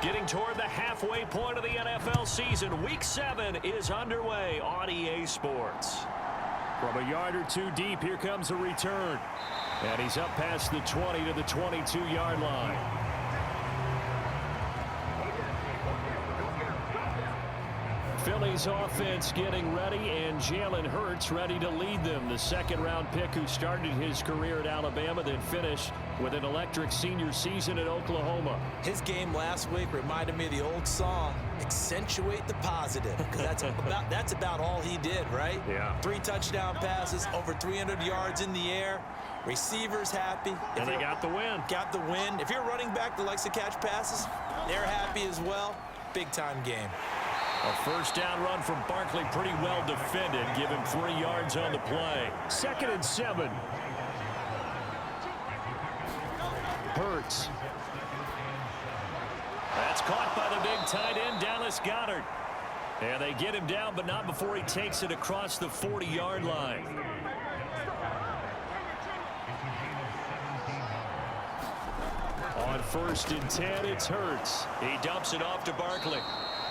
Getting toward the halfway point of the NFL season, Week 7 is underway on EA Sports. From a yard or two deep, here comes a return. And he's up past the 20 to the 22-yard line. Philly's offense getting ready, and Jalen Hurts ready to lead them. The second-round pick who started his career at Alabama, then finished with an electric senior season at Oklahoma. His game last week reminded me of the old song, Accentuate the Positive, because that's about all he did, right? Yeah. 3 touchdown passes, over 300 yards in the air. Receivers happy. And they got the win. Got the win. If you're a running back that likes to catch passes, they're happy as well. Big-time game. A first down run from Barkley, pretty well defended. Give him 3 yards on the play. 2nd and 7. Hurts. That's caught by the big tight end, Dallas Goedert. And they get him down, but not before he takes it across the 40-yard line. On 1st and 10, it's Hurts. He dumps it off to Barkley.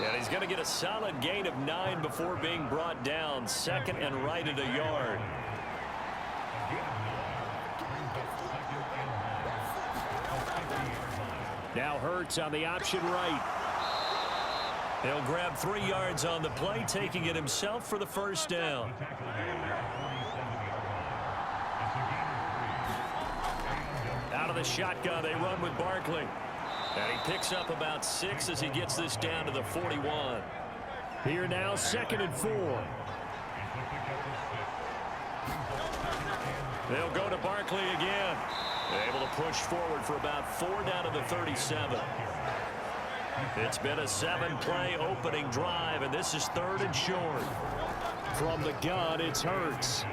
And he's going to get a solid gain of 9 before being brought down. 2nd and right at a yard. Now Hurts on the option right. He'll grab 3 yards on the play, taking it himself for the first down. Out of the shotgun, they run with Barkley. And he picks up about 6 as he gets this down to the 41. Here now, 2nd and 4. They'll go to Barkley again. Able to push forward for about 4 down to the 37. It's been a 7-play opening drive, and this is 3rd and short. From the gun, it's Hurts.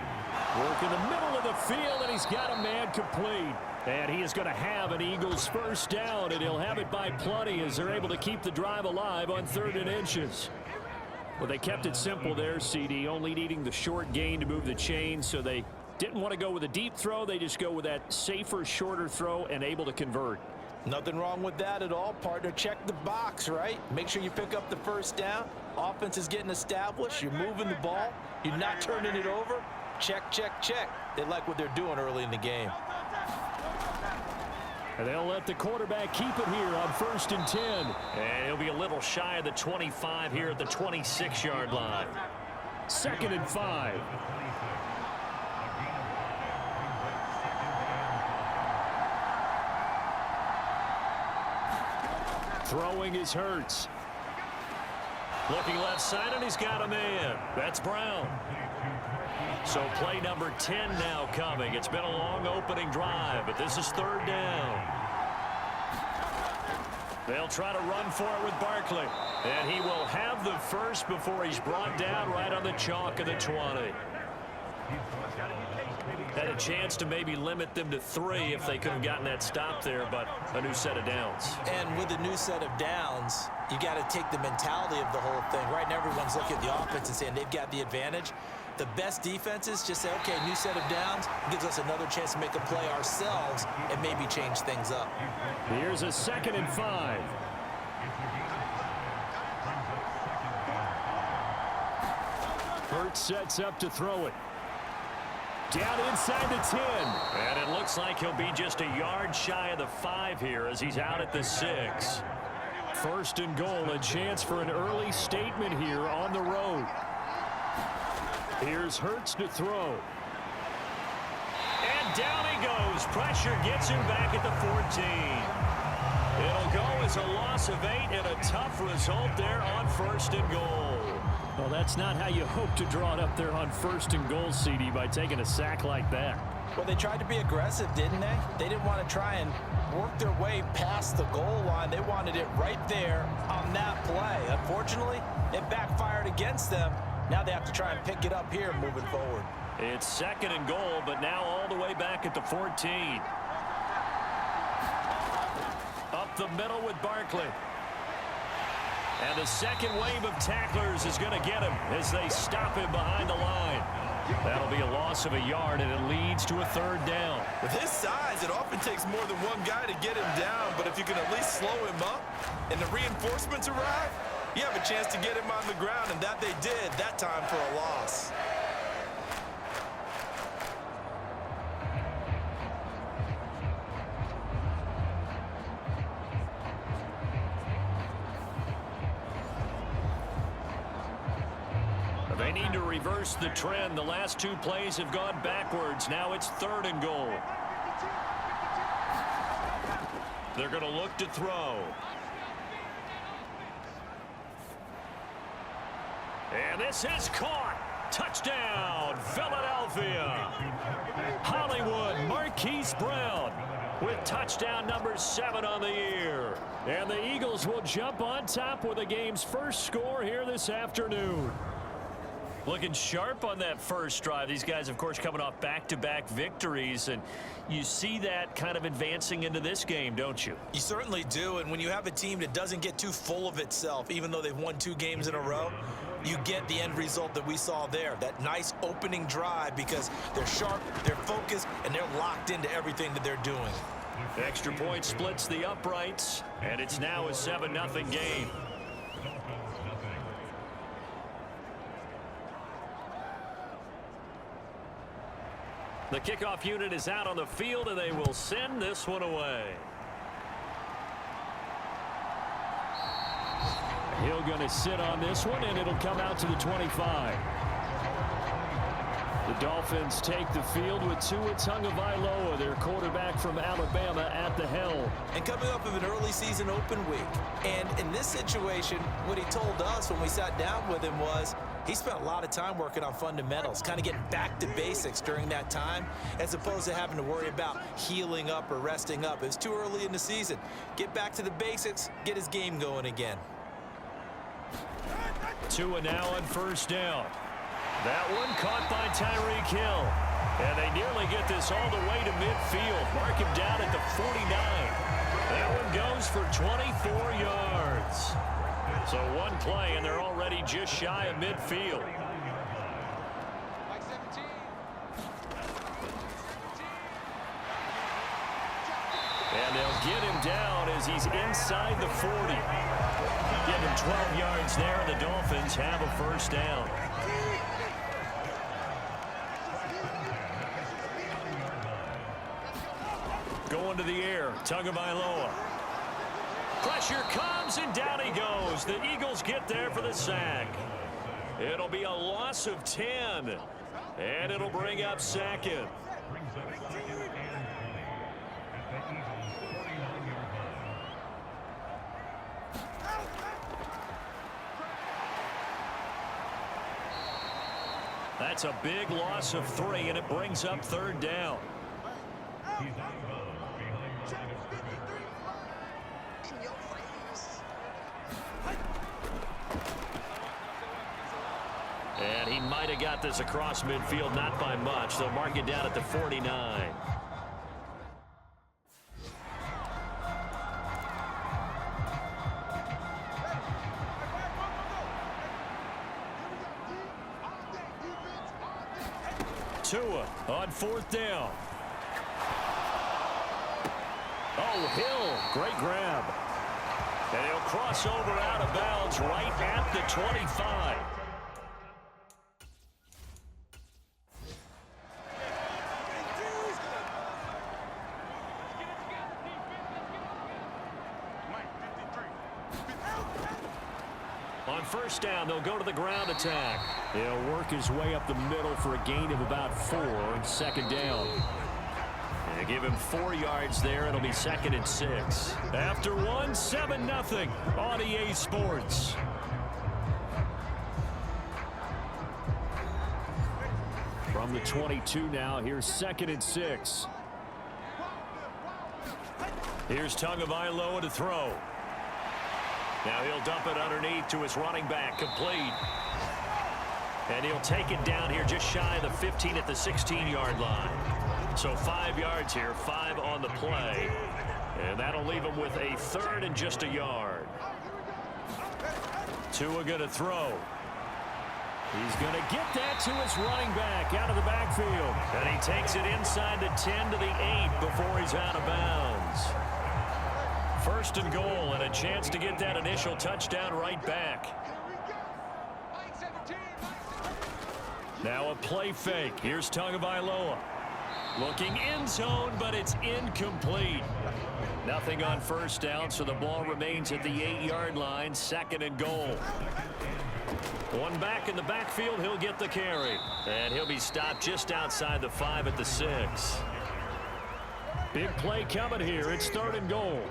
Work in the middle of the field, and he's got a man complete. And he is going to have an Eagles first down, and he'll have it by plenty as they're able to keep the drive alive on 3rd and inches. Well, they kept it simple there, CD, only needing the short gain to move the chains, so they didn't want to go with a deep throw. They just go with that safer, shorter throw and able to convert. Nothing wrong with that at all, partner. Check the box, right? Make sure you pick up the first down. Offense is getting established. You're moving the ball. You're not turning it over. Check, check, check. They like what they're doing early in the game. And they'll let the quarterback keep it here on 1st and 10. And he'll be a little shy of the 25 here at the 26-yard line. 2nd and 5. Throwing is Hurts. Looking left side, and he's got a man. That's Brown. So play number 10 now coming. It's been a long opening drive, but this is 3rd down. They'll try to run for it with Barkley. And he will have the first before he's brought down right on the chalk of the 20. Had a chance to maybe limit them to 3 if they could have gotten that stop there, but a new set of downs. And with a new set of downs, you got to take the mentality of the whole thing. Right now, everyone's looking at the offense and saying they've got the advantage. The best defenses just say, okay, new set of downs gives us another chance to make a play ourselves and maybe change things up. Here's a 2nd and 5. Hurts sets up to throw it. Down inside the 10. And it looks like he'll be just a yard shy of the 5 here as he's out at the 6. 1st and goal, a chance for an early statement here on the road. Here's Hurts to throw. And down he goes. Pressure gets him back at the 14. It'll go as a loss of 8 and a tough result there on 1st and goal. Well, that's not how you hope to draw it up there on 1st and goal, CD, by taking a sack like that. Well, they tried to be aggressive, didn't they? They didn't want to try and work their way past the goal line. They wanted it right there on that play. Unfortunately, it backfired against them. Now they have to try and pick it up here moving forward. It's 2nd and goal, but now all the way back at the 14. Up the middle with Barkley. And the second wave of tacklers is going to get him as they stop him behind the line. That'll be a loss of a yard, and it leads to a third down. With his size, it often takes more than one guy to get him down, but if you can at least slow him up and the reinforcements arrive, you have a chance to get him on the ground, and that they did that time for a loss. They need to reverse the trend. The last two plays have gone backwards. Now it's 3rd and goal. They're going to look to throw. And this is caught. Touchdown, Philadelphia. Hollywood Marquise Brown with touchdown number 7 on the year. And the Eagles will jump on top with the game's first score here this afternoon. Looking sharp on that first drive. These guys, of course, coming off back-to-back victories, and you see that kind of advancing into this game, don't you? You certainly do, and when you have a team that doesn't get too full of itself, even though they've won 2 games in a row, you get the end result that we saw there, that nice opening drive, because they're sharp, they're focused, and they're locked into everything that they're doing. Extra point splits the uprights, and it's now a 7-0 game. The kickoff unit is out on the field, and they will send this one away. Hill going to sit on this one, and it'll come out to the 25. The Dolphins take the field with Tua Tagovailoa, their quarterback from Alabama, at the helm. And coming up of an early season open week. And in this situation, what he told us when we sat down with him was he spent a lot of time working on fundamentals, kind of getting back to basics during that time, as opposed to having to worry about healing up or resting up. It's too early in the season. Get back to the basics, get his game going again. Tua now on first down. That one caught by Tyreek Hill. And they nearly get this all the way to midfield. Mark him down at the 49. That one goes for 24 yards. So one play, and they're already just shy of midfield. And they'll get him down as he's inside the 40. Give him 12 yards there, and the Dolphins have a first down. Going to the air, Tagovailoa. Pressure comes, and down he goes. The Eagles get there for the sack. It'll be a loss of 10, and it'll bring up 2nd. That's a big loss of 3, and it brings up 3rd down. And he might have got this across midfield, not by much. They'll mark it down at the 49. Tua on 4th down. Oh, Hill, great grab. And he'll cross over out of bounds right at the 25. On first down, they'll go to the ground attack. He'll work his way up the middle for a gain of about 4 on 2nd down. And give him 4 yards there. It'll be 2nd and 6. After 1, 7-0 on EA Sports. From the 22 now, here's 2nd and 6. Here's Tagovailoa to throw. Now he'll dump it underneath to his running back, complete. And he'll take it down here just shy of the 15 at the 16-yard line. So 5 yards here, 5 on the play. And that'll leave him with a 3rd and just a yard. Tua going to throw. He's going to get that to his running back out of the backfield. And he takes it inside the 10 to the 8 before he's out of bounds. First and goal, and a chance to get that initial touchdown right back. Now a play fake. Here's Tagovailoa. Looking end zone, but it's incomplete. Nothing on first down, so the ball remains at the 8-yard line. Second and goal. One back in the backfield, he'll get the carry. And he'll be stopped just outside the 5 at the 6. Big play coming here. It's third and goal.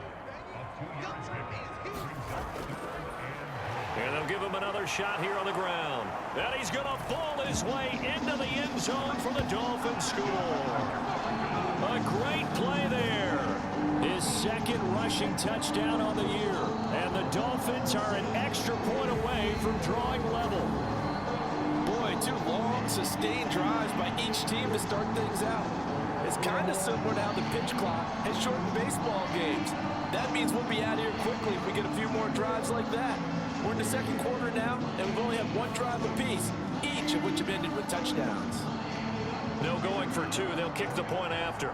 And they'll give him another shot here on the ground. And he's going to fall his way into the end zone for the Dolphins score. A great play there. His second rushing touchdown on the year. And the Dolphins are an extra point away from drawing level. Boy, 2 long, sustained drives by each team to start things out. It's kind of similar to how the pitch clock has shortened baseball games. That means we'll be out of here quickly if we get a few more drives like that. We're in the second quarter now, and we've only had 1 drive apiece, each of which have ended with touchdowns. No going for 2. They'll kick the point after.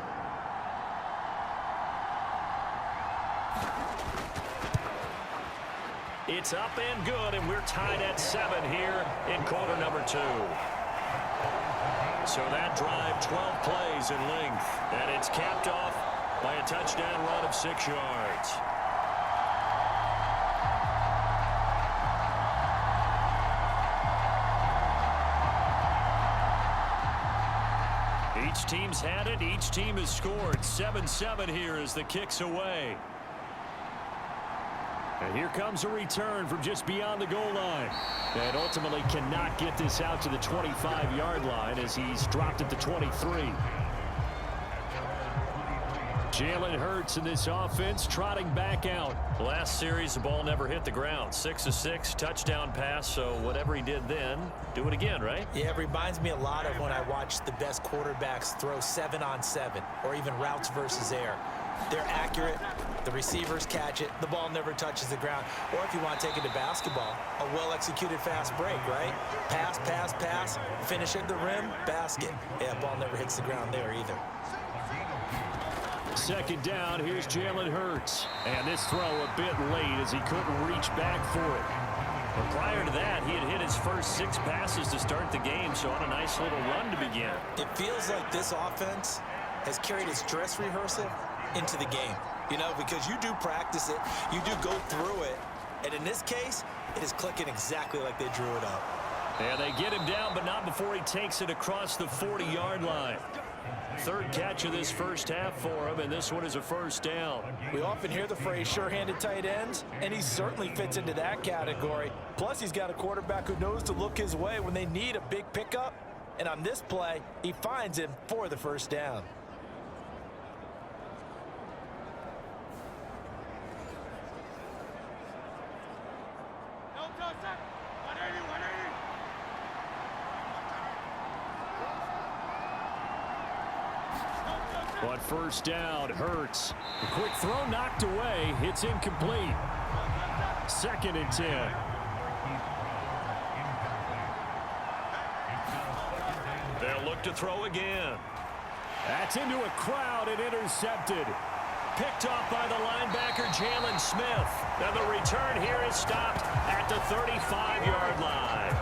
It's up and good, and we're tied at 7 here in quarter number 2. So that drive, 12 plays in length, and it's capped off by a touchdown run of 6 yards. Each team's had it. Each team has scored. 7-7 here as the kick's away. And here comes a return from just beyond the goal line. And ultimately cannot get this out to the 25-yard line as he's dropped at the 23. Jalen Hurts in this offense trotting back out. Last series, the ball never hit the ground. 6 of 6, touchdown pass, so whatever he did then, do it again, right? Yeah, it reminds me a lot of when I watch the best quarterbacks throw 7-on-7 or even routes versus air. They're accurate. The receivers catch it. The ball never touches the ground. Or if you want to take it to basketball, a well-executed fast break, right? Pass, pass, pass, finish at the rim, basket. Yeah, ball never hits the ground there either. Second down, here's Jalen Hurts. And this throw a bit late as he couldn't reach back for it. But prior to that, he had hit his first 6 passes to start the game, so on a nice little run to begin. It feels like this offense has carried its dress rehearsal into the game. You know, because you do practice it, you do go through it, and in this case, it is clicking exactly like they drew it up. And they get him down, but not before he takes it across the 40-yard line. Third catch of this first half for him, and this one is a first down. We often hear the phrase sure-handed tight ends, and he certainly fits into that category. Plus, he's got a quarterback who knows to look his way when they need a big pickup. And on this play, he finds him for the first down. On first down, Hurts. A quick throw knocked away. It's incomplete. Second and 10. They'll look to throw again. That's into a crowd and intercepted. Picked off by the linebacker, Jalen Smith. And the return here is stopped at the 35-yard line.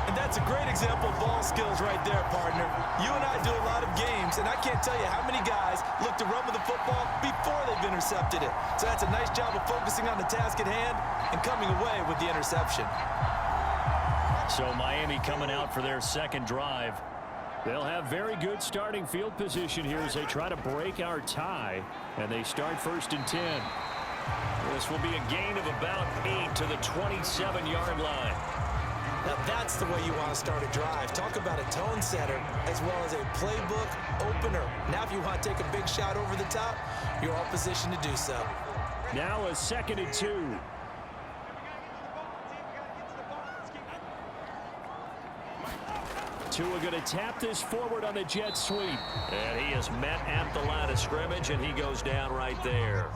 And that's a great example of ball skills right there, partner. You and I do a lot of games, and I can't tell you how many guys look to run with the football before they've intercepted it. So that's a nice job of focusing on the task at hand and coming away with the interception. So Miami coming out for their second drive. They'll have very good starting field position here as they try to break our tie, and they start first and 10. This will be a gain of about 8 to the 27-yard line. Now that's the way you want to start a drive. Talk about a tone setter as well as a playbook opener. Now if you want to take a big shot over the top, you're all positioned to do so. Now a second and 2. Tua going to tap this forward on the jet sweep. And he is met at the line of scrimmage, and he goes down right there.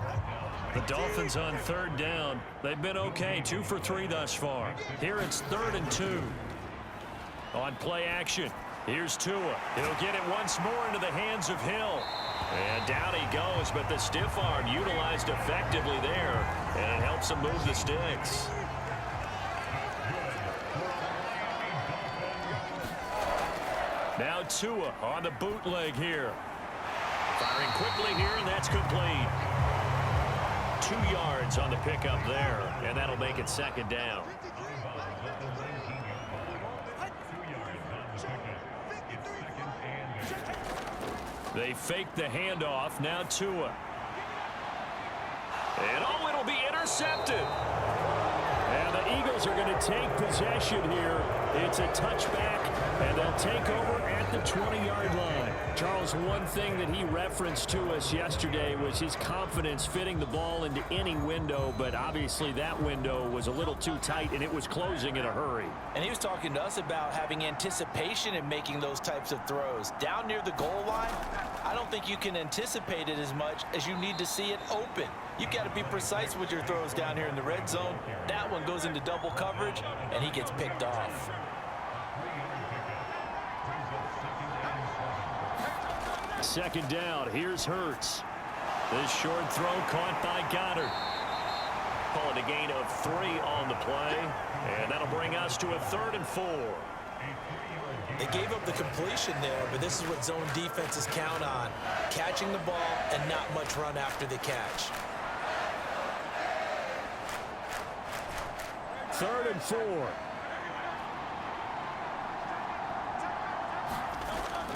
The Dolphins on 3rd down. They've been okay, 2 for 3 thus far. Here it's 3rd and 2. On play action, here's Tua. He'll get it once more into the hands of Hill. And down he goes, but the stiff arm utilized effectively there, and it helps him move the sticks. Now Tua on the bootleg here. Firing quickly here, and that's complete. 2 yards on the pickup there, and that'll make it 2nd down. They fake the handoff. Now Tua. And oh, it'll be intercepted. And the Eagles are going to take possession here. It's a touchback, and they'll take over at the 20-yard line. Charles, one thing that he referenced to us yesterday was his confidence fitting the ball into any window, but obviously that window was a little too tight, and it was closing in a hurry. And he was talking to us about having anticipation in making those types of throws. Down near the goal line, I don't think you can anticipate it as much as you need to see it open. You've got to be precise with your throws down here in the red zone. That one goes into double coverage, and he gets picked off. Second down, here's Hurts. This short throw caught by Goddard. Call it a gain of 3 on the play, and that'll bring us to a 3rd and 4. They gave up the completion there, but this is what zone defenses count on. Catching the ball and not much run after the catch. 3rd and 4.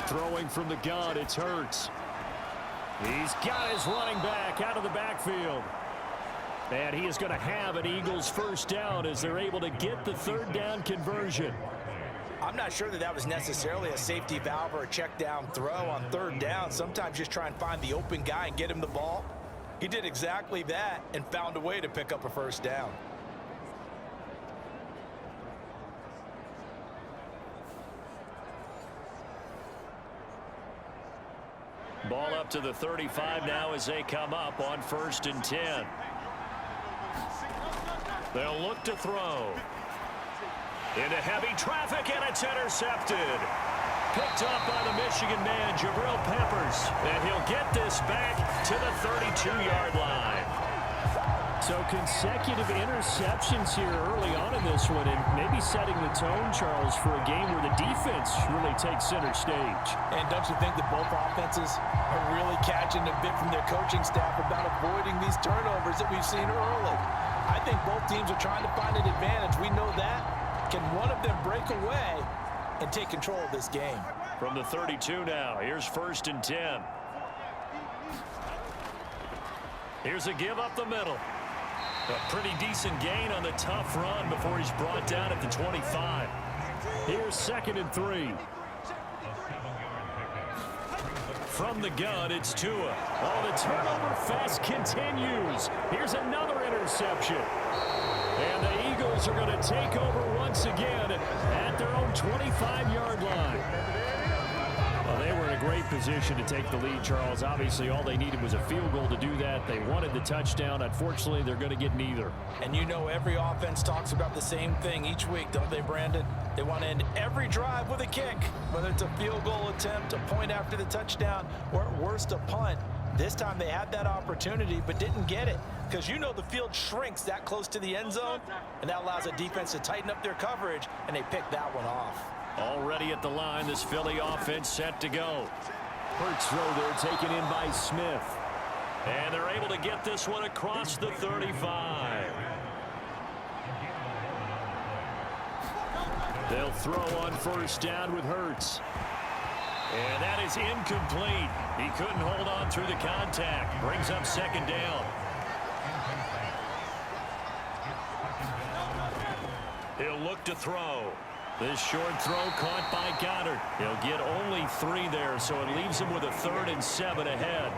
Throwing from the gun, it's Hurts. He's got his running back out of the backfield. And he is going to have an Eagles first down as they're able to get the 3rd down conversion. I'm not sure that was necessarily a safety valve or a check down throw on 3rd down. Sometimes just try and find the open guy and get him the ball. He did exactly that and found a way to pick up a first down. Ball up to the 35 now as they come up on 1st and 10. They'll look to throw. Into heavy traffic, and it's intercepted. Picked up by the Michigan man, Jabril Peppers. And he'll get this back to the 32-yard line. So consecutive interceptions here early on in this one, and maybe setting the tone, Charles, for a game where the defense really takes center stage. And don't you think that both offenses are really catching a bit from their coaching staff about avoiding these turnovers that we've seen early? I think both teams are trying to find an advantage. We know that. Can one of them break away and take control of this game? From the 32 now, here's 1st and 10. Here's a give up the middle. A pretty decent gain on the tough run before he's brought down at the 25. Here's 2nd and 3. From the gun, it's Tua. Oh, the turnover fest continues. Here's another interception. And the Eagles are going to take over once again at their own 25-yard line. Well, they were in a great position to take the lead, Charles. Obviously, all they needed was a field goal to do that. They wanted the touchdown. Unfortunately, they're going to get neither. And you know every offense talks about the same thing each week, don't they, Brandon? They want to end every drive with a kick, whether it's a field goal attempt, a point after the touchdown, or at worst, a punt. This time they had that opportunity but didn't get it because you know the field shrinks that close to the end zone, and that allows a defense to tighten up their coverage, and they picked that one off. Already at the line, this Philly offense set to go. Hurts throw there taken in by Smith. And they're able to get this one across the 35. They'll throw on 1st down with Hurts. And that is incomplete. He couldn't hold on through the contact. Brings up 2nd down. He'll look to throw. This short throw caught by Goddard. He'll get only 3 there, so it leaves him with a 3rd and 7 ahead.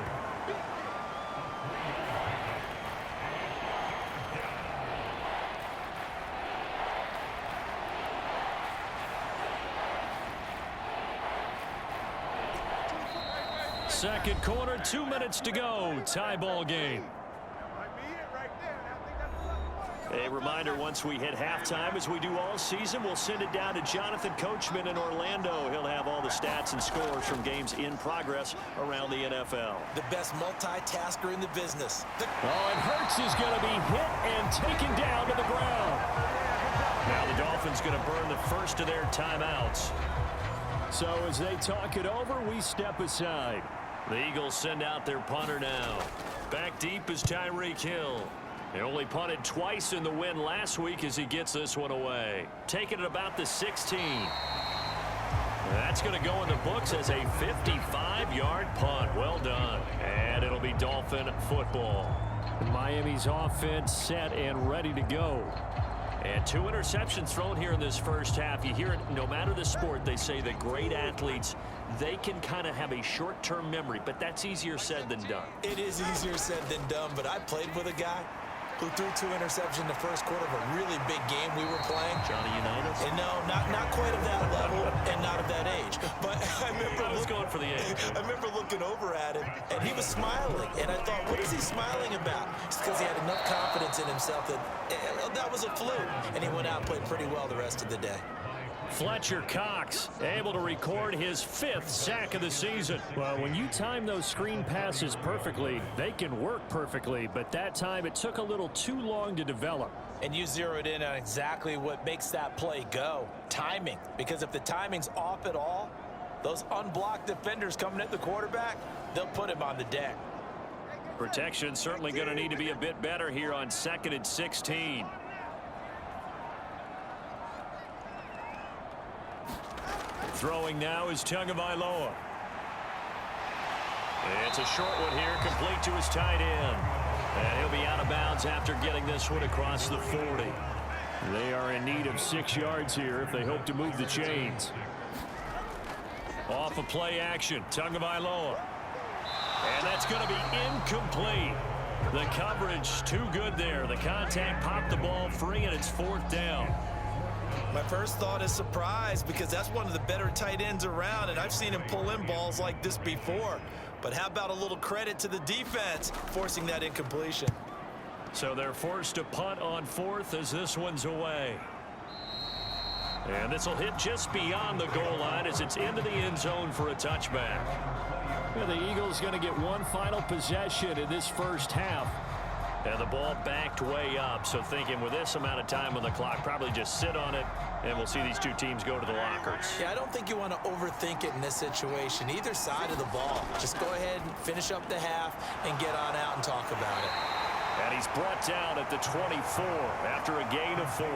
Second quarter, 2 minutes to go. Tie ball game. A reminder, once we hit halftime, as we do all season, we'll send it down to Jonathan Coachman in Orlando. He'll have all the stats and scores from games in progress around the NFL. The best multitasker in the business. And Hurts is going to be hit and taken down to the ground. Now the Dolphins going to burn the first of their timeouts. So as they talk it over, we step aside. The Eagles send out their punter now. Back deep is Tyreek Hill. He only punted twice in the win last week as he gets this one away. Taking it about the 16. That's going to go in the books as a 55-yard punt. Well done. And it'll be Dolphin football. Miami's offense set and ready to go. And 2 interceptions thrown here in this first half. You hear it no matter the sport. They say that great athletes, they can kind of have a short-term memory, but that's easier said than done. It is easier said than done, but I played with a guy who threw 2 interceptions in the first quarter of a really big game we were playing. Johnny Unitas? And no, not quite of that level and not of that age. But I was going for the age. I remember looking over at him, and he was smiling. And I thought, what is he smiling about? It's because he had enough confidence in himself that was a fluke. And he went out and played pretty well the rest of the day. Fletcher Cox able to record his 5th sack of the season. Well, when you time those screen passes perfectly, they can work perfectly, but that time it took a little too long to develop. And you zeroed in on exactly what makes that play go. Timing. Because if the timing's off at all, those unblocked defenders coming at the quarterback, they'll put him on the deck. Protection certainly going to need to be a bit better here on 2nd and 16. Throwing now is Tagovailoa. It's a short one here, complete to his tight end. And he'll be out of bounds after getting this one across the 40. They are in need of 6 yards here if they hope to move the chains. Off of play action, Tagovailoa. And that's going to be incomplete. The coverage too good there. The contact popped the ball free, and it's 4th down. My first thought is surprise, because that's one of the better tight ends around, and I've seen him pull in balls like this before. But how about a little credit to the defense forcing that incompletion? So they're forced to punt on 4th as this one's away. And this will hit just beyond the goal line as it's into the end zone for a touchback. Well, the Eagles going to get one final possession in this first half. And the ball backed way up, so thinking with this amount of time on the clock, probably just sit on it, and we'll see these 2 teams go to the lockers. Yeah, I don't think you want to overthink it in this situation. Either side of the ball. Just go ahead and finish up the half and get on out and talk about it. And he's brought down at the 24 after a gain of 4.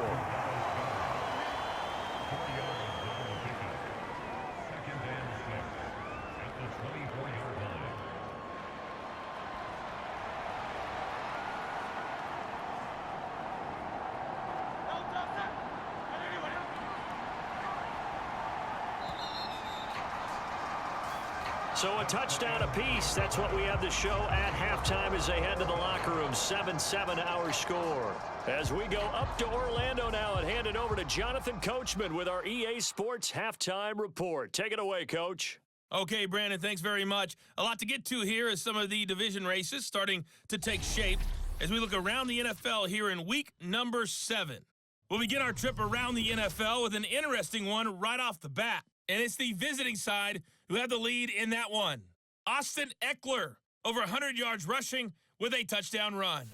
So a touchdown apiece. That's what we have to show at halftime as they head to the locker room. 7-7 our score. As we go up to Orlando now and hand it over to Jonathan Coachman with our EA Sports Halftime Report. Take it away, Coach. Okay, Brandon, thanks very much. A lot to get to here as some of the division races starting to take shape as we look around the NFL here in week number 7. We'll begin our trip around the NFL with an interesting one right off the bat. And it's the visiting side who had the lead in that one. Austin Eckler, over 100 yards rushing with a touchdown run.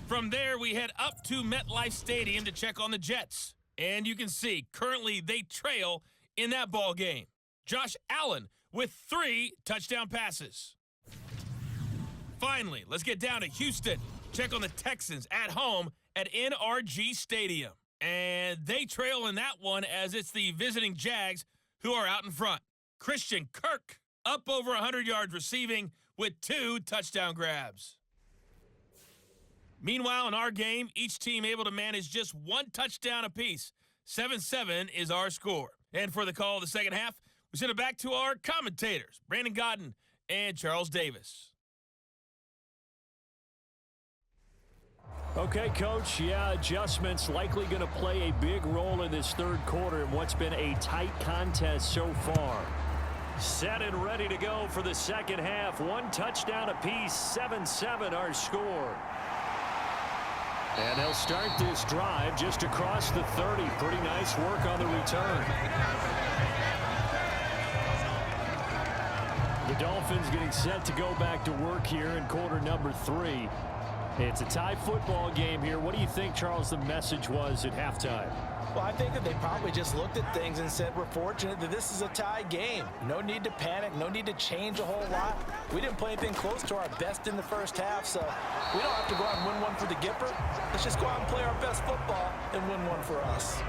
From there, we head up to MetLife Stadium to check on the Jets. And you can see, currently they trail in that ball game. Josh Allen with 3 touchdown passes. Finally, let's get down to Houston. Check on the Texans at home at NRG Stadium. And they trail in that one as it's the visiting Jags who are out in front. Christian Kirk up over 100 yards receiving with 2 touchdown grabs. Meanwhile, in our game, each team able to manage just 1 touchdown apiece. 7-7 is our score. And for the call of the second half, we send it back to our commentators, Brandon Godden and Charles Davis. Okay, Coach, yeah, adjustments likely going to play a big role in this third quarter in what's been a tight contest so far. Set and ready to go for the second half. 1 touchdown apiece, 7-7 our score. And they'll start this drive just across the 30. Pretty nice work on the return. The Dolphins getting set to go back to work here in quarter number 3. It's a tie football game here. What do you think, Charles, the message was at halftime? Well, I think that they probably just looked at things and said, we're fortunate that this is a tie game. No need to panic. No need to change a whole lot. We didn't play anything close to our best in the first half, so we don't have to go out and win one for the Gipper. Let's just go out and play our best football and win one for us.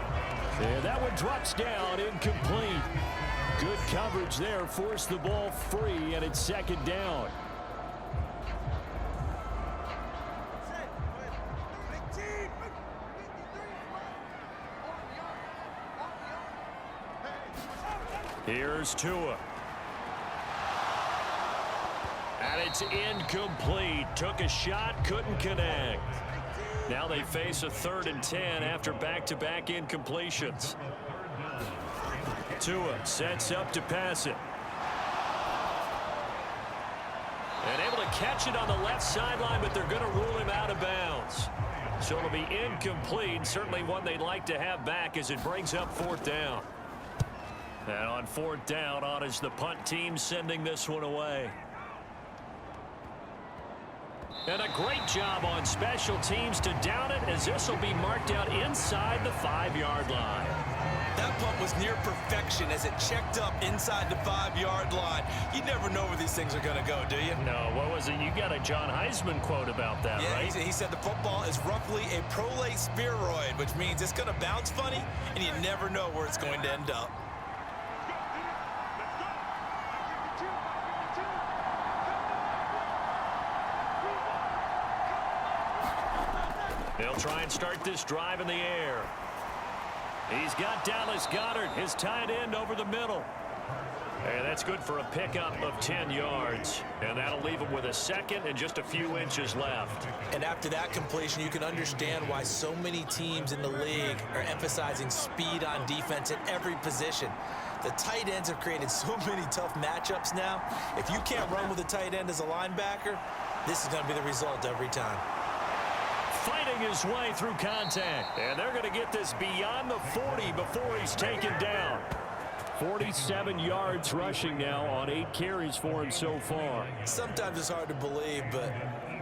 Yeah, that one drops down, incomplete. Good coverage there, forced the ball free, and it's second down. Here's Tua. And it's incomplete. Took a shot, couldn't connect. Now they face a 3rd and 10 after back-to-back incompletions. Tua sets up to pass it. And able to catch it on the left sideline, but they're going to rule him out of bounds. So it'll be incomplete. Certainly one they'd like to have back as it brings up 4th down. And on 4th down, on is the punt team sending this one away. And a great job on special teams to down it, as this will be marked out inside the 5-yard line. That punt was near perfection as it checked up inside the 5-yard line. You never know where these things are going to go, do you? No, what was it? You got a John Heisman quote about that, yeah, right? He said the football is roughly a prolate spheroid, which means it's going to bounce funny, and you never know where it's going to end up. They'll try and start this drive in the air. He's got Dallas Goedert, his tight end, over the middle. And that's good for a pickup of 10 yards. And that'll leave him with a 2nd and just a few inches left. And after that completion, you can understand why so many teams in the league are emphasizing speed on defense at every position. The tight ends have created so many tough matchups now. If you can't run with a tight end as a linebacker, this is going to be the result every time. Fighting his way through contact. And they're going to get this beyond the 40 before he's taken down. 47 yards rushing now on 8 carries for him so far. Sometimes it's hard to believe, but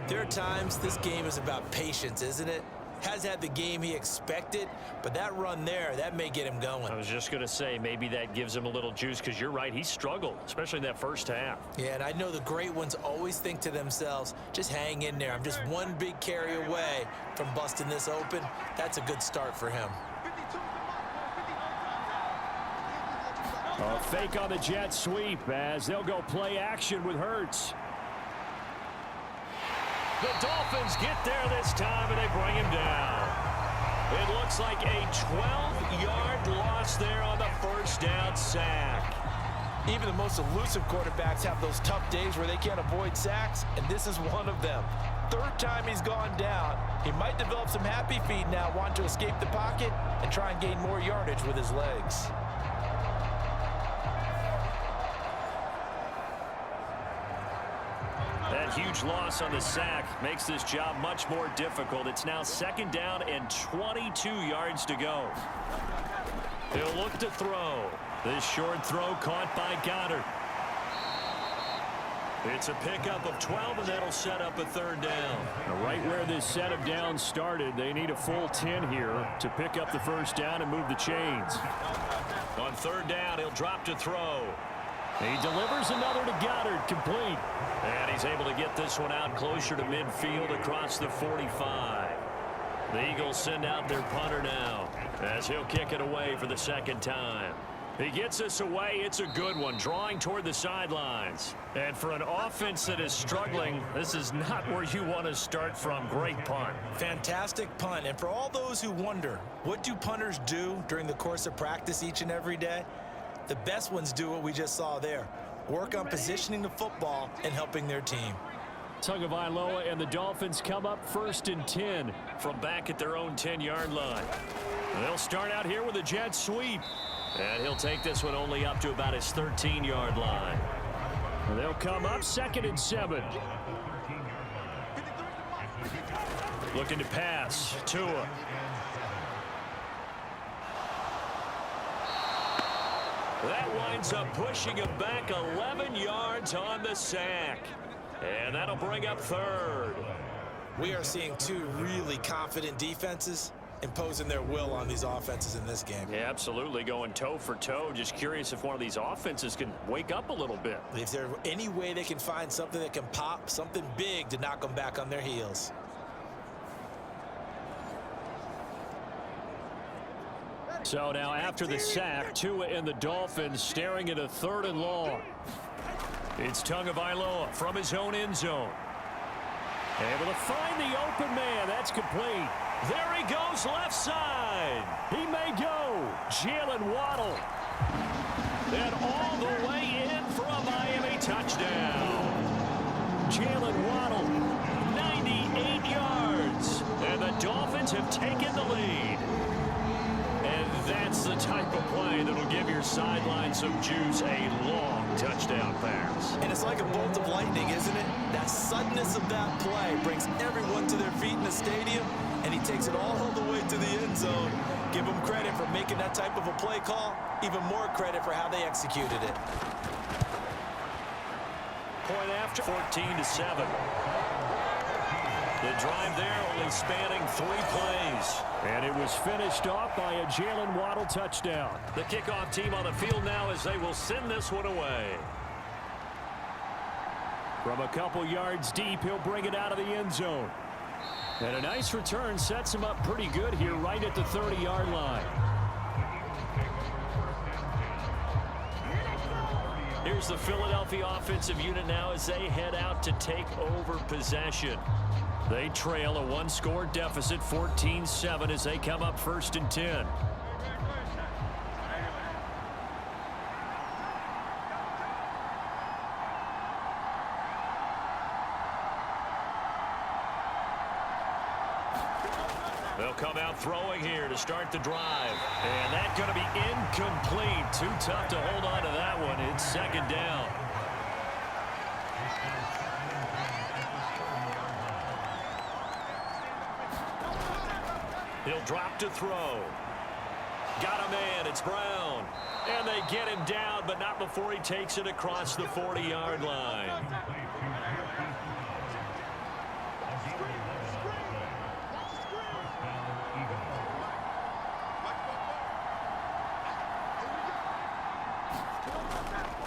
there are times this game is about patience, isn't it? Has had the game he expected, but that run there, that may get him going. I was just going to say, maybe that gives him a little juice, because you're right, he struggled, especially in that first half. Yeah, and I know the great ones always think to themselves, just hang in there. I'm just one big carry away from busting this open. That's a good start for him. A fake on the jet sweep as they'll go play action with Hurts. The Dolphins get there this time, and they bring him down. It looks like a 12-yard loss there on the first down sack. Even the most elusive quarterbacks have those tough days where they can't avoid sacks, and this is one of them. 3rd time he's gone down. He might develop some happy feet now, wanting to escape the pocket and try and gain more yardage with his legs. That huge loss on the sack makes this job much more difficult. It's now 2nd down and 22 yards to go. He'll look to throw. This short throw caught by Goddard. It's a pickup of 12, and that'll set up a 3rd down. Now, right where this set of downs started, they need a full 10 here to pick up the first down and move the chains. On 3rd down, he'll drop to throw. He delivers another to Goddard, complete. And he's able to get this one out closer to midfield across the 45. The Eagles send out their punter now as he'll kick it away for the 2nd time. He gets us away. It's a good one, drawing toward the sidelines. And for an offense that is struggling, this is not where you want to start from. Great punt. Fantastic punt. And for all those who wonder, what do punters do during the course of practice each and every day? The best ones do what we just saw there. Work on positioning the football and helping their team. Tagovailoa and the Dolphins come up 1st and 10 from back at their own 10-yard line. They'll start out here with a jet sweep. And he'll take this one only up to about his 13-yard line. They'll come up 2nd and 7. Looking to pass. Tua. That winds up pushing him back 11 yards on the sack. And that'll bring up third. We are seeing two really confident defenses imposing their will on these offenses in this game. Yeah, absolutely, going toe for toe. Just curious if one of these offenses can wake up a little bit. If there's any way they can find something that can pop, something big to knock them back on their heels. So now after the sack, Tua and the Dolphins staring at a 3rd and long. It's Tagovailoa from his own end zone. Able to find the open man. That's complete. There he goes left side. He may go. Jalen Waddle. And all the way in for a Miami touchdown. Jalen Waddle. 98 yards. And the Dolphins have taken the lead. And that's the type of play that'll give your sideline some juice. A long touchdown pass. And it's like a bolt of lightning, isn't it? That suddenness of that play brings everyone to their feet in the stadium, and he takes it all the way to the end zone. Give him credit for making that type of a play call. Even more credit for how they executed it. Point after 14-7. The drive there only spanning 3 plays. And it was finished off by a Jalen Waddle touchdown. The kickoff team on the field now as they will send this one away. From a couple yards deep, he'll bring it out of the end zone. And a nice return sets him up pretty good here right at the 30-yard line. Here's the Philadelphia offensive unit now as they head out to take over possession. They trail a 1-score deficit, 14-7, as they come up 1st and 10. They'll come out throwing here to start the drive. And that's going to be incomplete. Too tough to hold on to that one. It's 2nd down. He'll drop to throw. Got a man. It's Brown. And they get him down, but not before he takes it across the 40-yard line.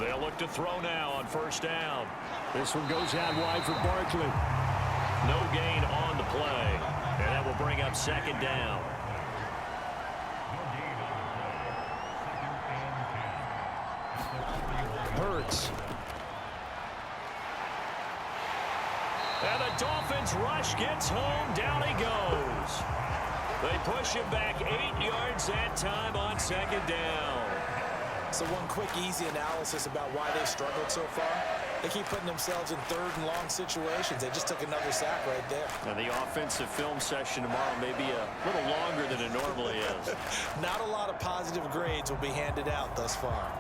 They'll look to throw now on 1st down. This one goes out wide for Barkley. No gain on the play. And that will bring up 2nd down. Hurts. And the Dolphins rush gets home. Down he goes. They push him back 8 yards that time on 2nd down. So one quick, easy analysis about why they've struggled so far. They keep putting themselves in 3rd and long situations. They just took another sack right there. And the offensive film session tomorrow may be a little longer than it normally is. Not a lot of positive grades will be handed out thus far.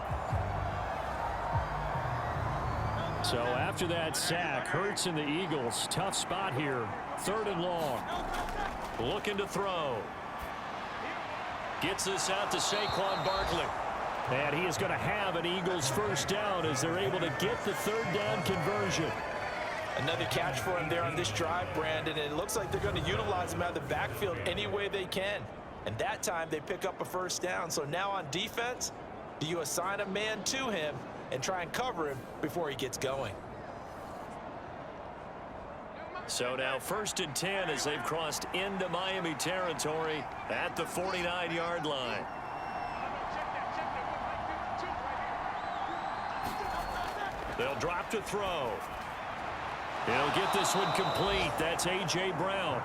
So after that sack, Hurts and the Eagles, tough spot here. 3rd and long. Looking to throw. Gets this out to Saquon Barkley. And he is going to have an Eagles 1st down as they're able to get the 3rd down conversion. Another catch for him there on this drive, Brandon. And it looks like they're going to utilize him out of the backfield any way they can. And that time they pick up a 1st down. So now on defense, do you assign a man to him and try and cover him before he gets going? So now 1st and 10 as they've crossed into Miami territory at the 49-yard line. They'll drop to throw. He'll get this one complete. That's A.J. Brown.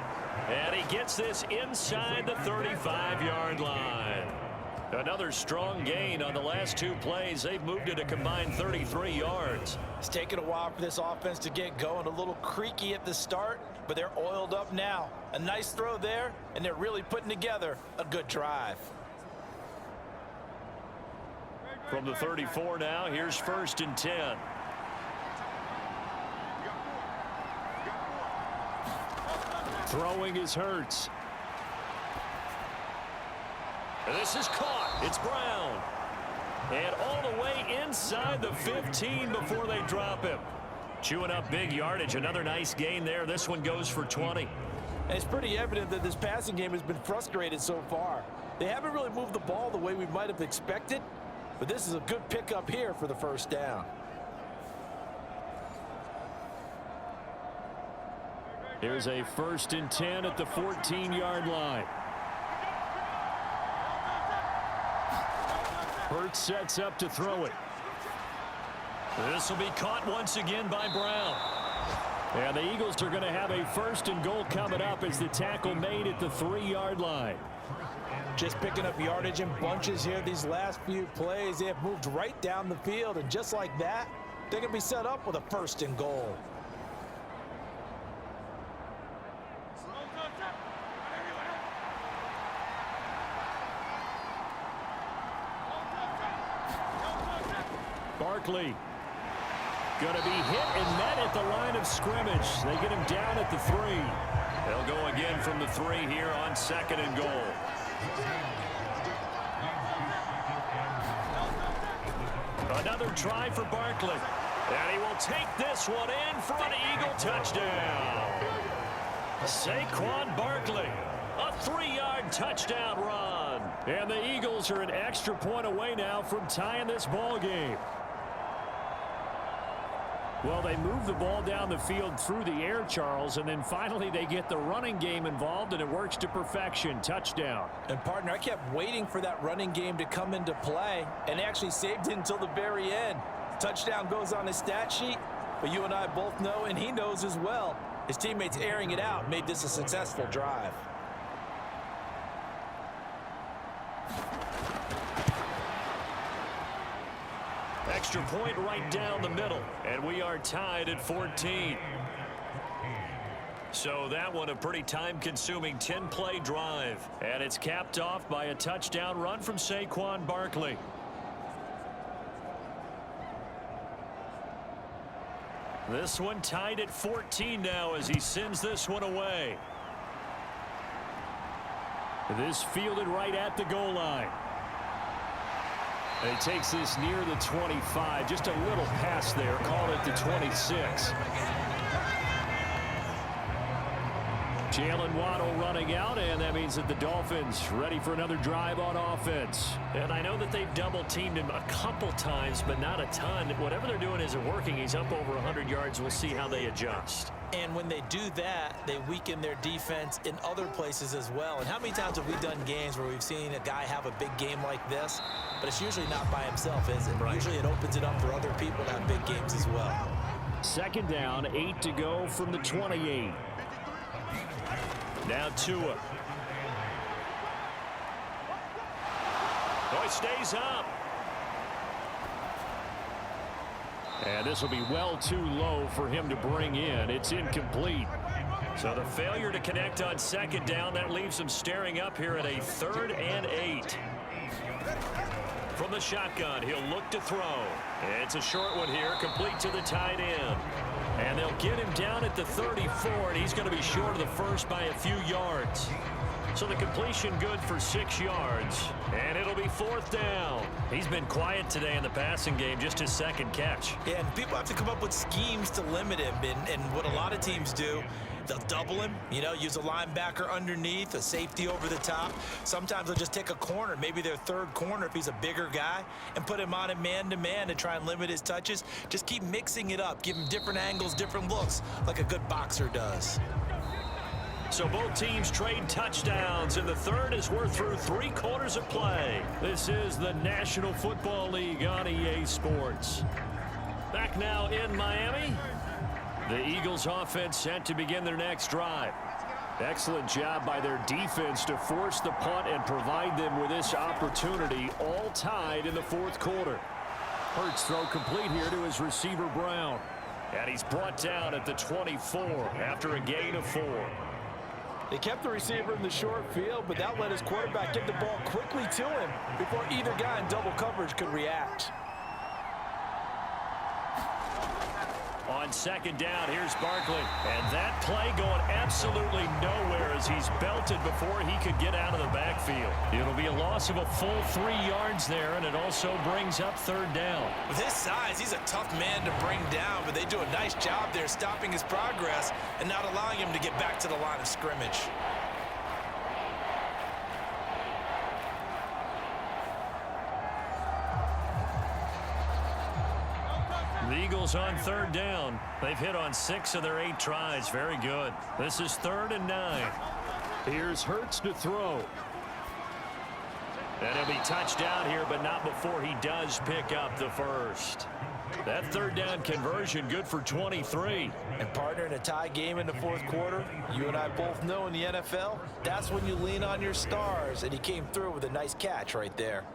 And he gets this inside the 35-yard line. Another strong gain on the last 2 plays. They've moved it a combined 33 yards. It's taken a while for this offense to get going. A little creaky at the start, but they're oiled up now. A nice throw there, and they're really putting together a good drive. From the 34 now, here's 1st and 10. Throwing is Hurts. This is caught. It's Brown. And all the way inside the 15 before they drop him. Chewing up big yardage. Another nice gain there. This one goes for 20. And it's pretty evident that this passing game has been frustrated so far. They haven't really moved the ball the way we might have expected, but this is a good pickup here for the first down. Here's a 1st and 10 at the 14-yard line. Hurts sets up to throw it. This will be caught once again by Brown. And the Eagles are going to have a 1st and goal coming up as the tackle made at the 3-yard line. Just picking up yardage in bunches here these last few plays. They have moved right down the field, and just like that, they're going to be set up with a 1st and goal. Barkley going to be hit and met at the line of scrimmage. They get him down at the 3. They'll go again from the 3 here on 2nd and goal. Another try for Barkley. And he will take this one in for an Eagle touchdown. Saquon Barkley, a 3-yard touchdown run. And the Eagles are an extra point away now from tying this ball game. Well, they move the ball down the field through the air, Charles, and then finally they get the running game involved, and it works to perfection. Touchdown. And, partner, I kept waiting for that running game to come into play, and actually saved it until the very end. Touchdown goes on his stat sheet, but you and I both know, and he knows as well, his teammates airing it out made this a successful drive. Extra point right down the middle, and we are tied at 14. So that one a pretty time-consuming 10-play drive, and it's capped off by a touchdown run from Saquon Barkley. This one tied at 14 now as he sends this one away. This fielded right at the goal line. And he takes this near the 25. Just a little pass there. Call it the 26. Jalen Waddle running out, and that means that the Dolphins ready for another drive on offense. And I know that they've double-teamed him a couple times, but not a ton. Whatever they're doing isn't working. He's up over 100 yards. We'll see how they adjust. And when they do that, they weaken their defense in other places as well. And how many times have we done games where we've seen a guy have a big game like this, but it's usually not by himself, is it? Right. Usually it opens it up for other people to have big games as well. 2nd down, 8 to go from the 28. Now Tua. Oh, he stays up. And this will be well too low for him to bring in. It's incomplete. So the failure to connect on 2nd down, that leaves him staring up here at a 3rd and 8. From the shotgun, he'll look to throw. It's a short one here, complete to the tight end. And they'll get him down at the 34, and he's going to be short of the first by a few yards. So the completion good for 6 yards, and it'll be 4th down. He's been quiet today in the passing game, just his 2nd catch. Yeah, and people have to come up with schemes to limit him, and what a lot of teams do, they'll double him, you know, use a linebacker underneath, a safety over the top. Sometimes they'll just take a corner, maybe their 3rd corner if he's a bigger guy, and put him on a man-to-man to try and limit his touches. Just keep mixing it up, give him different angles, different looks, like a good boxer does. So both teams trade touchdowns, and the 3rd as we're through 3 quarters of play. This is the National Football League on EA Sports. Back now in Miami. The Eagles offense set to begin their next drive. Excellent job by their defense to force the punt and provide them with this opportunity, all tied in the 4th quarter. Hurts throw complete here to his receiver Brown. And he's brought down at the 24 after a gain of 4. They kept the receiver in the short field, but that let his quarterback get the ball quickly to him before either guy in double coverage could react. On second down, here's Barkley. And that play going absolutely nowhere as he's belted before he could get out of the backfield. It'll be a loss of a full 3 yards there, and it also brings up third down. With his size, he's a tough man to bring down, but they do a nice job there stopping his progress and not allowing him to get back to the line of scrimmage. The Eagles on third down. They've hit on 6 of their 8 tries. Very good. This is 3rd and 9. Here's Hurts to throw. And he'll be touched down here, but not before he does pick up the first. That third down conversion good for 23. And partner, in a tie game in the fourth quarter, you and I both know in the NFL, that's when you lean on your stars, and he came through with a nice catch right there.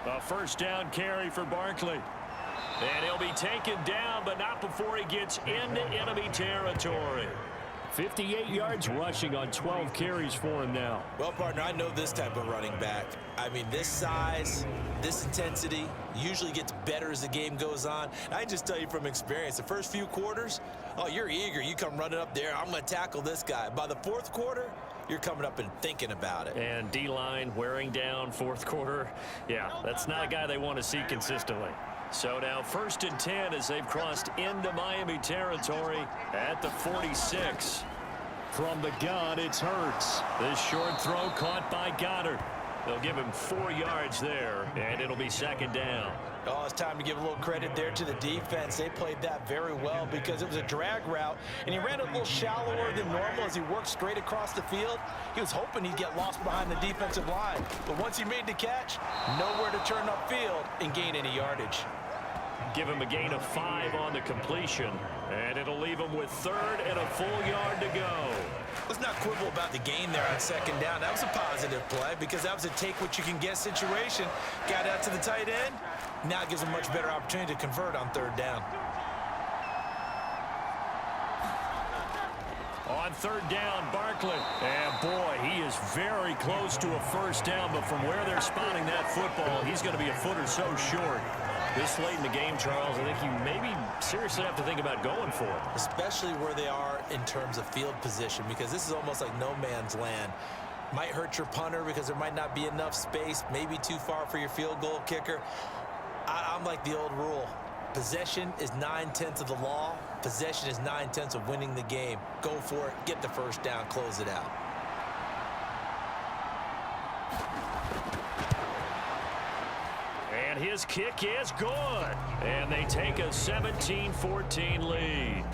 A first down carry for Barkley. And he'll be taken down, but not before he gets into enemy territory. 58 yards rushing on 12 carries for him now. Well, partner, I know this type of running back. I mean, this size, this intensity usually gets better as the game goes on. And I just tell you from experience, the first few quarters, oh, you're eager. You come running up there, I'm going to tackle this guy. By the fourth quarter, you're coming up and thinking about it. And D-line wearing down fourth quarter. Yeah, that's not a guy they want to see consistently. So now 1st and 10 as they've crossed into Miami territory at the 46. From the gun, it's Hurts. This short throw caught by Goddard. They'll give him 4 yards there, and it'll be 2nd down. Oh, it's time to give a little credit there to the defense. They played that very well because it was a drag route, and he ran a little shallower than normal as he worked straight across the field. He was hoping he'd get lost behind the defensive line, but once he made the catch, nowhere to turn upfield and gain any yardage. Give him a gain of 5 on the completion, and it'll leave him with 3rd and a full yard to go. Let's not quibble about the gain there on 2nd down. That was a positive play because that was a take-what-you-can-get situation. Got out to the tight end. Now it gives him a much better opportunity to convert on 3rd down. On 3rd down, Barkley. And boy, he is very close to a first down, but from where they're spotting that football, he's going to be a foot or so short. This late in the game, Charles, I think you maybe seriously have to think about going for it. Especially where they are in terms of field position, because this is almost like no man's land. Might hurt your punter because there might not be enough space, maybe too far for your field goal kicker. I'm like the old rule. Possession is 9/10 of the law. Possession is 9/10 of winning the game. Go for it, get the first down, close it out. And his kick is good. And they take a 17-14 lead.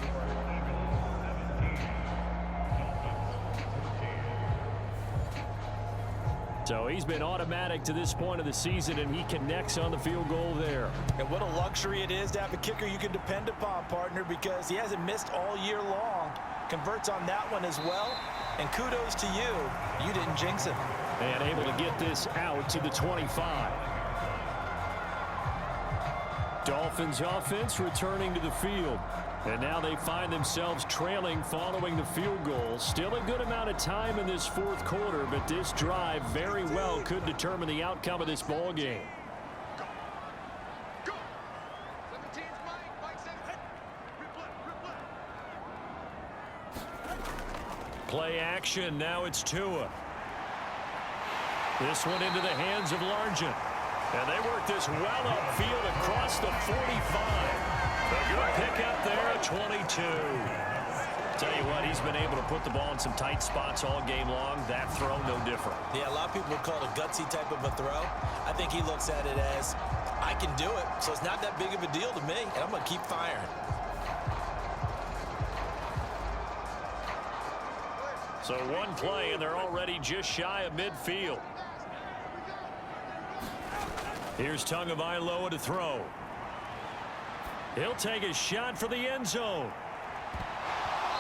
So he's been automatic to this point of the season, and he connects on the field goal there. And what a luxury it is to have a kicker you can depend upon, partner, because he hasn't missed all year long. Converts on that one as well. And kudos to you. You didn't jinx him. And able to get this out to the 25. Dolphins offense returning to the field. And now they find themselves trailing following the field goal. Still a good amount of time in this fourth quarter, but this drive very well could determine the outcome of this ball game. Play action. Now it's Tua. This one into the hands of Largent. And they work this well upfield across the 45. A good pickup there at 22. Tell you what, he's been able to put the ball in some tight spots all game long. That throw, no different. Yeah, a lot of people would call it a gutsy type of a throw. I think he looks at it as, I can do it, so it's not that big of a deal to me, and I'm going to keep firing. So one play, and they're already just shy of midfield. Here's Tagovailoa to throw. He'll take a shot for the end zone.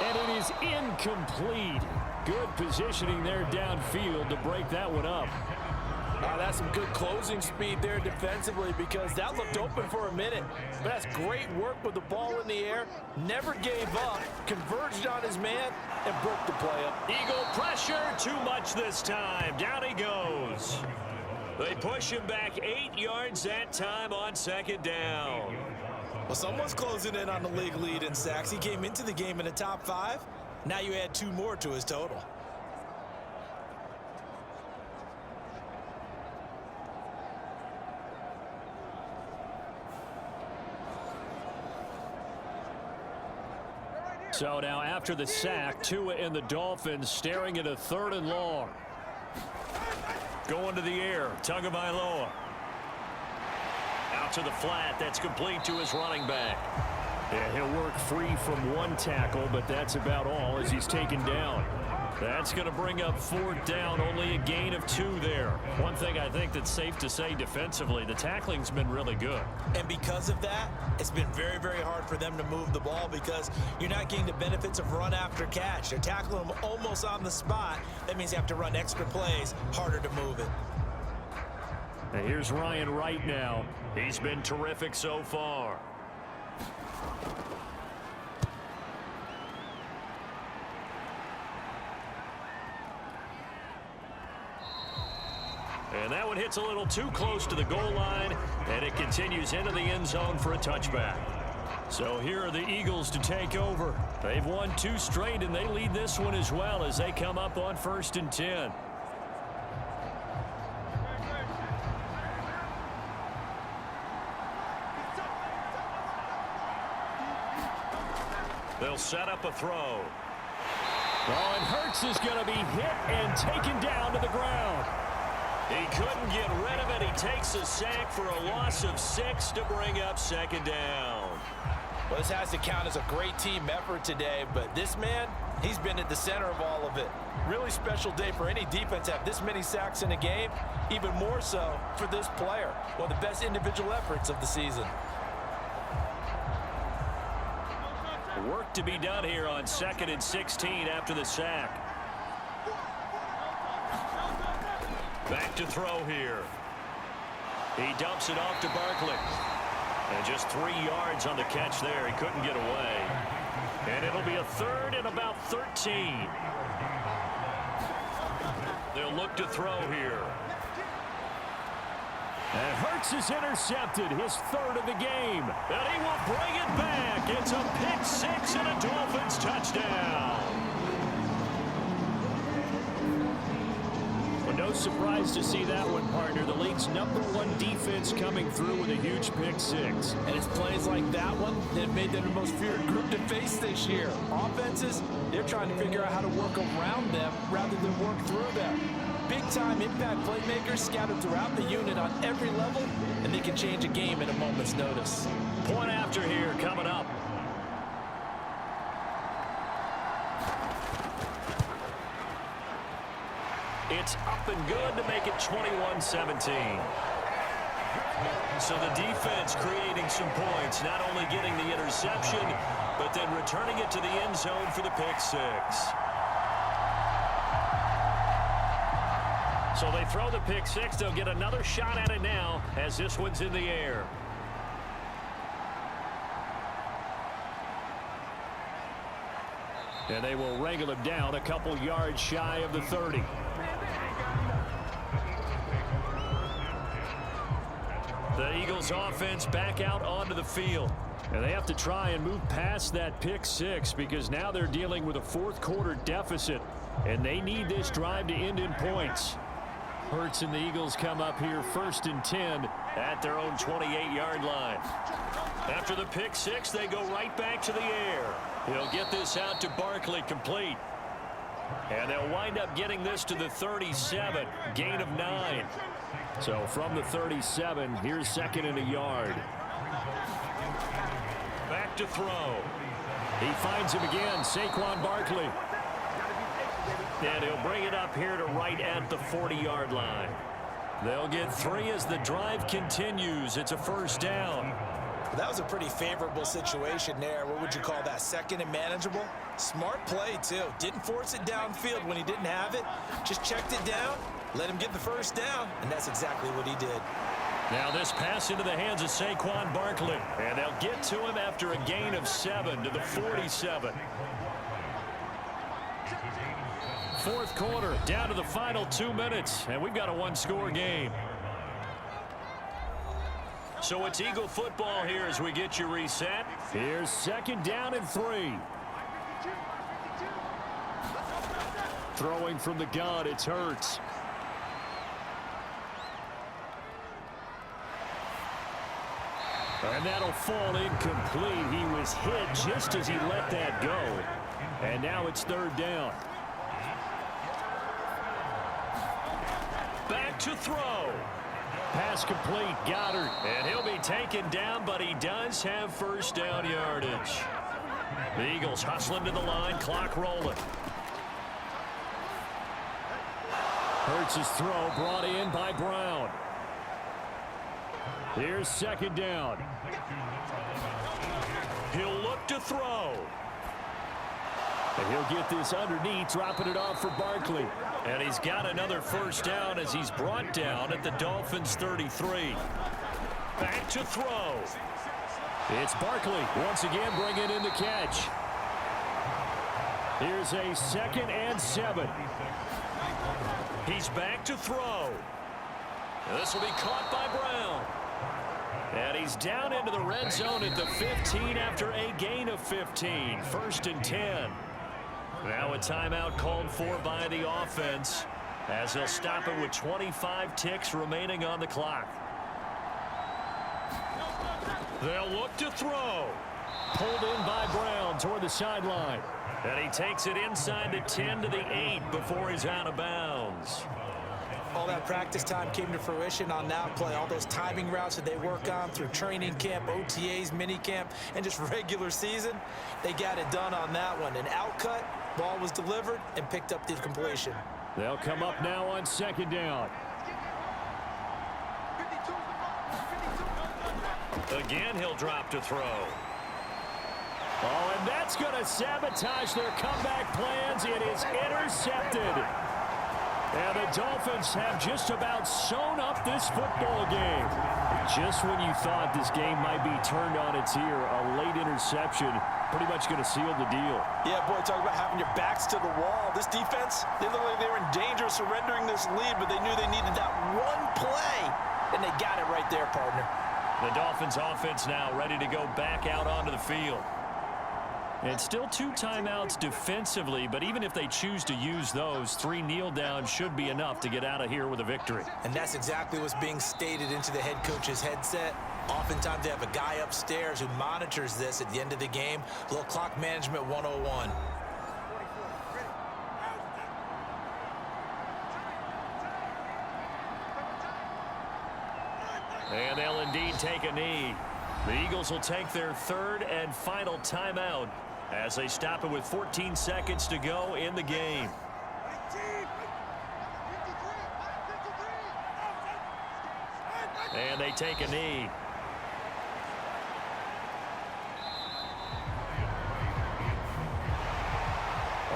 And it is incomplete. Good positioning there downfield to break that one up. That's some good closing speed there defensively because that looked open for a minute. But that's great work with the ball in the air. Never gave up, converged on his man, and broke the play up. Eagle pressure, too much this time. Down he goes. They push him back 8 yards that time on second down. Well, someone's closing in on the league lead in sacks. He came into the game in the top 5. Now you add 2 more to his total. So now after the sack, Tua and the Dolphins staring at a 3rd and long. Going to the air, Tagovailoa. Out to the flat, that's complete to his running back. Yeah, he'll work free from 1 tackle, but that's about all as he's taken down. That's going to bring up 4th down, only a gain of 2 there. One thing I think that's safe to say defensively, the tackling's been really good. And because of that, it's been very, very hard for them to move the ball because you're not getting the benefits of run after catch. They're tackling them almost on the spot. That means you have to run extra plays, harder to move it. And here's Ryan Wright now. He's been terrific so far. And that one hits a little too close to the goal line, and it continues into the end zone for a touchback. So here are the Eagles to take over. They've won 2 straight, and they lead this one as well as they come up on 1st and 10. They'll set up a throw. Oh, and Hurts is going to be hit and taken down to the ground. He couldn't get rid of it. He takes a sack for a loss of 6 to bring up 2nd down. Well, this has to count as a great team effort today, but this man, he's been at the center of all of it. Really special day for any defense to have this many sacks in a game, even more so for this player. One of the best individual efforts of the season. Work to be done here on 2nd and 16 after the sack. Back to throw here. He dumps it off to Barkley. And just 3 yards on the catch there. He couldn't get away. And it'll be a 3rd and about 13. They'll look to throw here. And Hurts is intercepted, his 3rd of the game. And he will bring it back. It's a pick 6 and a Dolphins touchdown. Well, no surprise to see that one, partner. The league's #1 defense coming through with a huge pick 6. And it's plays like that one that made them the most feared group to face this year. Offenses, they're trying to figure out how to work around them rather than work through them. Big-time impact playmakers scattered throughout the unit on every level, and they can change a game at a moment's notice. Point after here coming up. It's up and good to make it 21-17. So the defense creating some points, not only getting the interception, but then returning it to the end zone for the pick 6. So they throw the pick 6. They'll get another shot at it now as this one's in the air. And they will wrangle him down a couple yards shy of the 30. The Eagles offense back out onto the field. And they have to try and move past that pick 6 because now they're dealing with a 4th quarter deficit. And they need this drive to end in points. Hurts and the Eagles come up here 1st and 10 at their own 28-yard line. After the pick 6, they go right back to the air. He'll get this out to Barkley, complete. And they'll wind up getting this to the 37, gain of 9. So from the 37, here's 2nd and a yard. Back to throw. He finds him again, Saquon Barkley. And he'll bring it up here to right at the 40-yard line. They'll get 3 as the drive continues. It's a 1st down. That was a pretty favorable situation there. What would you call that? 2nd and manageable? Smart play, too. Didn't force it downfield when he didn't have it. Just checked it down let him get the first down, and that's exactly what he did. Now this pass into the hands of Saquon Barkley, and they'll get to him after a gain of 7 to the 47. Fourth quarter, down to the final 2 minutes, and we've got a one-score game. So it's Eagle football here as we get you reset. Here's 2nd down and 3. Throwing from the gun, it's Hurts. And that'll fall incomplete. He was hit just as he let that go. And now it's 3rd down. Back to throw. Pass complete, Goddard. And he'll be taken down, but he does have first down yardage. The Eagles hustling to the line, clock rolling. Hurts' throw brought in by Brown. Here's 2nd down. He'll look to throw. And he'll get this underneath, dropping it off for Barkley. And he's got another first down as he's brought down at the Dolphins' 33. Back to throw. It's Barkley once again bringing in the catch. Here's a 2nd and 7. He's back to throw. This will be caught by Brown. And he's down into the red zone at the 15 after a gain of 15. 1st and 10. Now a timeout called for by the offense as they'll stop it with 25 ticks remaining on the clock. They'll look to throw. Pulled in by Brown toward the sideline. And he takes it inside the 10 to the 8 before he's out of bounds. All that practice time came to fruition on that play. All those timing routes that they work on through training camp, OTAs, minicamp, and just regular season, they got it done on that one. An outcut, ball was delivered, and picked up the completion. They'll come up now on 2nd down. Again, he'll drop to throw. Oh, and that's going to sabotage their comeback plans. It is intercepted. And the Dolphins have just about sewn up this football game. Just when you thought this game might be turned on its ear, a late interception pretty much going to seal the deal. Yeah, boy, talk about having your backs to the wall. This defense, they look like they were in danger of surrendering this lead, but they knew they needed that one play, and they got it right there, partner. The Dolphins offense now ready to go back out onto the field. And still 2 timeouts defensively, but even if they choose to use those, 3 kneel downs should be enough to get out of here with a victory. And that's exactly what's being stated into the head coach's headset. Oftentimes they have a guy upstairs who monitors this at the end of the game. A little clock management 101. And they'll indeed take a knee. The Eagles will take their 3rd and final timeout as they stop it with 14 seconds to go in the game. And they take a knee.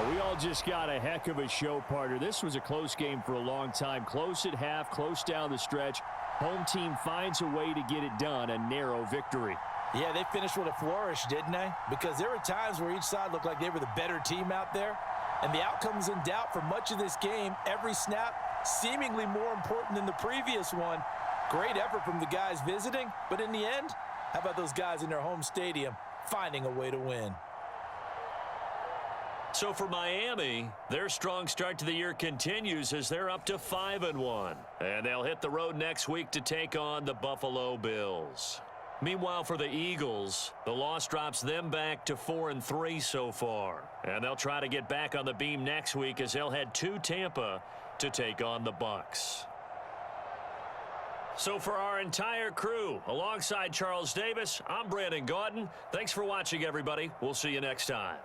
We all just got a heck of a show, partner. This was a close game for a long time. Close at half, close down the stretch. Home team finds a way to get it done, a narrow victory. Yeah, they finished with a flourish, didn't they? Because there were times where each side looked like they were the better team out there. And the outcome was in doubt for much of this game. Every snap seemingly more important than the previous one. Great effort from the guys visiting. But in the end, how about those guys in their home stadium finding a way to win? So for Miami, their strong start to the year continues as they're up to 5-1. And they'll hit the road next week to take on the Buffalo Bills. Meanwhile, for the Eagles, the loss drops them back to 4-3 so far. And they'll try to get back on the beam next week as they'll head to Tampa to take on the Bucs. So for our entire crew, alongside Charles Davis, I'm Brandon Gaudin. Thanks for watching, everybody. We'll see you next time.